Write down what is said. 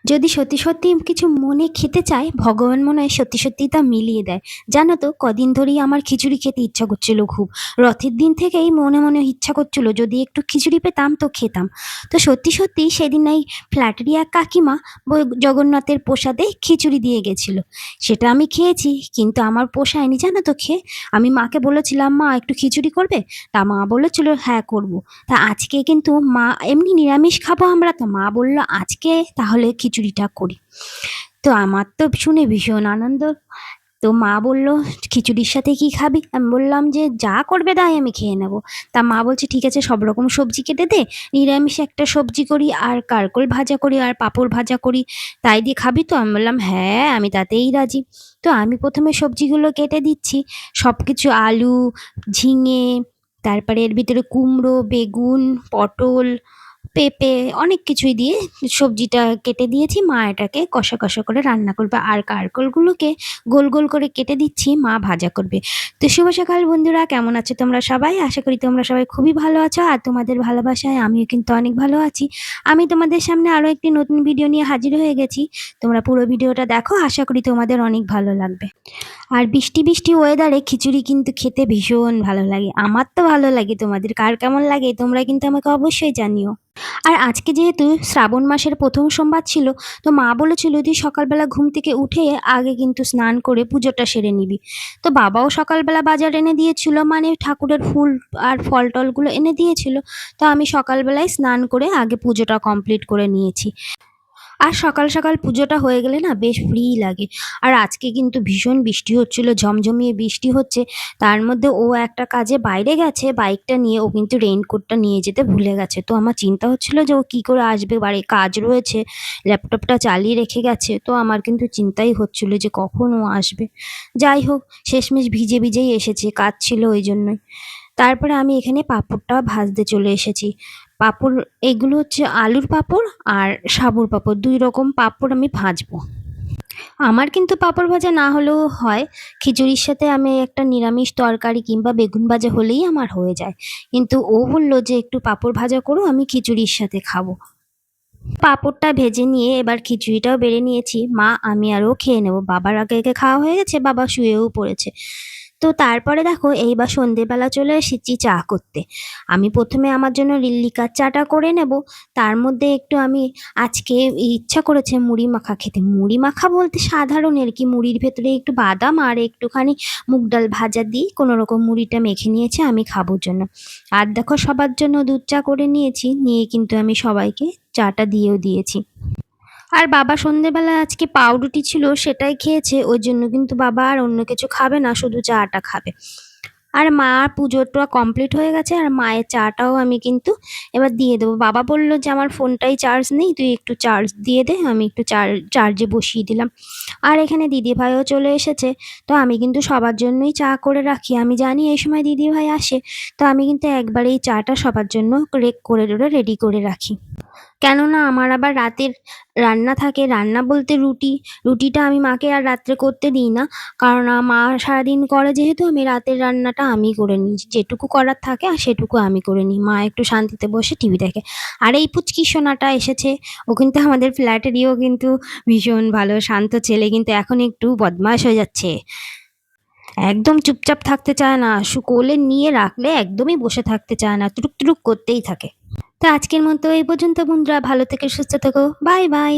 যদি সত্যি সত্যি কিছু মনে খেতে চায়, ভগবান মনে হয় সত্যি সত্যিই তা মিলিয়ে দেয়। জানো তো, কদিন ধরেই আমার খিচুড়ি খেতে ইচ্ছা করছিল খুব। রথের দিন থেকেই মনে মনে ইচ্ছা করছিল যদি একটু খিচুড়ি পেতাম তো খেতাম। তো সত্যি সত্যি সেদিন এই ফ্ল্যাটেরই এক কাকিমা জগন্নাথের প্রসাদে খিচুড়ি দিয়ে গেছিল। সেটা আমি খেয়েছি, কিন্তু আমার পোষায়নি জানো তো খেয়ে। আমি মাকে বলেছিলাম, মা একটু খিচুড়ি করবে? তা মা বলেছিল হ্যাঁ করব। তা আজকে কিন্তু মা এমনি নিরামিষ খাবো আমরা, তো মা বলল আজকে তাহলে খিচুড়িটা করি। তো আমার তো শুনে ভীষণ আনন্দ। তো মা বলল খিচুড়ির সাথে কি খাবি? আমি বললাম যে যা করবে তাই আমি খেয়ে নেব। তা মা বলছে ঠিক আছে, সব রকম সবজি কেটে দে, নিরামিষ একটা সবজি করি আর কারকোল ভাজা করি আর পাঁপড় ভাজা করি, তাই দিয়ে খাবি তো? আমি বললাম হ্যাঁ, আমি তাতেই রাজি। তো আমি প্রথমে সবজিগুলো কেটে দিচ্ছি, সব কিছু আলু, ঝিঙে, তারপরে এর ভিতরে কুমড়ো, বেগুন, পটল, পেঁপে, অনেক কিছুই দিয়ে সবজিটা কেটে দিয়েছি। মা এটাকে কষা কষা করে রান্না করবে, আর কারকোলগুলোকে গোল গোল করে কেটে দিচ্ছি, মা ভাজা করবে। তো শুভ সকাল বন্ধুরা, কেমন আছো তোমরা সবাই? আশা করি তোমরা সবাই খুবই ভালো আছো, আর তোমাদের ভালোবাসায় আমিও কিন্তু অনেক ভালো আছি। আমি তোমাদের সামনে আরও একটি নতুন ভিডিও নিয়ে হাজির হয়ে গেছি। তোমরা পুরো ভিডিওটা দেখো, আশা করি তোমাদের অনেক ভালো লাগবে। আর বৃষ্টি বৃষ্টি ওয়েদারে খিচুড়ি কিন্তু খেতে ভীষণ ভালো লাগে। আমার তো ভালো লাগে, তোমাদের কার কেমন লাগে তোমরা কিন্তু আমাকে অবশ্যই জানিও। আর আজকে যেহেতু শ্রাবণ মাসের প্রথম সোমবার ছিল, তো মা বলেছিল তুই সকালবেলা ঘুম থেকে উঠে আগে কিন্তু স্নান করে পুজোটা সেরে নিবি। তো বাবাও সকালবেলা বাজার এনে দিয়েছিল, মানে ঠাকুরের ফুল আর ফল টলগুলো এনে দিয়েছিল। তো আমি সকালবেলায় স্নান করে আগে পুজোটা কমপ্লিট করে নিয়েছি। আর সকাল সকাল পুজোটা হয়ে গেলে না বেশ ফ্রি লাগে। আর আজকে কিন্তু ভীষণ বৃষ্টি হচ্ছিল, ঝমঝমিয়ে বৃষ্টি হচ্ছে। তার মধ্যে ও একটা কাজে বাইরে গেছে বাইকটা নিয়ে, ও কিন্তু রেইনকোটটা নিয়ে যেতে ভুলে গেছে। তো আমার চিন্তা হচ্ছিল যে ও কী করে আসবে, বাড়ি কাজ রয়েছে, ল্যাপটপটা চালিয়ে রেখে গেছে। তো আমার কিন্তু চিন্তাই হচ্ছিল যে কখন ও আসবে। যাই হোক, শেষমেশ ভিজে ভিজেই এসেছে, কাজ ছিল ওই জন্যই। তারপরে আমি এখানে পাঁপড়টা ভাজতে চলে এসেছি। পাঁপড় এগুলো হচ্ছে আলুর পাঁপড় আর সাবুর পাঁপড়, ২ রকম পাঁপড় আমি ভাজবো। আমার কিন্তু পাঁপড় ভাজা না হলেও হয়, খিচুড়ির সাথে আমি একটা নিরামিষ তরকারি কিংবা বেগুন ভাজা হলেই আমার হয়ে যায়। কিন্তু ও বলল যে একটু পাঁপড় ভাজা করো, আমি খিচুড়ির সাথে খাবো। পাঁপড়টা ভেজে নিয়ে এবার খিচুড়িটাও বেড়ে নিয়েছি, মা আমি আর ও খেয়ে নেবো। বাবার আগে আগে খাওয়া হয়ে গেছে, বাবা শুয়েও পড়েছে। তো তারপরে দেখো এইবার সন্ধেবেলা চলে এসেছি চা করতে। আমি প্রথমে আমার জন্য লিকার চাটা করে নেব। তার মধ্যে একটু আমি আজকে ইচ্ছা করেছে মুড়ি মাখা খেতে। মুড়ি মাখা বলতে সাধারণ আর কি, মুড়ির ভেতরে একটু বাদাম আর একটুখানি মুগ ডাল ভাজা দিয়ে কোনো রকম মুড়িটা মেখে নিয়েছি আমি খাবোর জন্য। আর দেখো সবার জন্য দুধ চা করে নিয়েছি, নিয়ে কিন্তু আমি সবাইকে চাটা দিয়েও দিয়েছি। আর বাবা সন্ধেবেলা আজকে পাউরুটি ছিল সেটাই খেয়েছে, ওই জন্য কিন্তু বাবা আর অন্য কিছু খাবে না, শুধু চাটা খাবে। আর মা পুজোটা কমপ্লিট হয়ে গেছে, আর মায়ের চাটাও আমি কিন্তু এবার দিয়ে দেবো। বাবা বলল যে আমার ফোনটাই চার্জ নেই, তুই একটু চার্জ দিয়ে দে। আমি একটু চার্জে বসিয়ে দিলাম। আর এখানে দিদিভাইও চলে এসেছে। তো আমি কিন্তু সবার জন্যই চা করে রাখি, আমি জানি এই সময় দিদিভাই আসে। তো আমি কিন্তু একবারেই চাটা সবার জন্য করে রেডি করে রাখি। কেননা আমার আবার রাতের রান্না থাকে, রান্না বলতে রুটিটা আমি মাকে আর রাত্রে করতে দিই না। কারণ মা সারাদিন করে যেহেতু, আমি রাতের রান্নাটা আমি করে নিই, যেটুকু করার থাকে আর সেটুকু আমি করে নিই, মা একটু শান্তিতে বসে টিভি দেখে। আর এই পুচকি সোনাটা এসেছে, ও কিন্তু আমাদের ফ্ল্যাটেরইও কিন্তু ভীষণ ভালো শান্ত ছেলে, কিন্তু এখন একটু বদমাশ হয়ে যাচ্ছে। একদম চুপচাপ থাকতে চায় না, কোলে নিয়ে রাখলে একদমই বসে থাকতে চায় না, তুরুক তুরুক করতেই থাকে। তো আজকের মতো এই পর্যন্ত বন্ধুরা, ভালো থেকে সুস্থ থেকো, বাই বাই।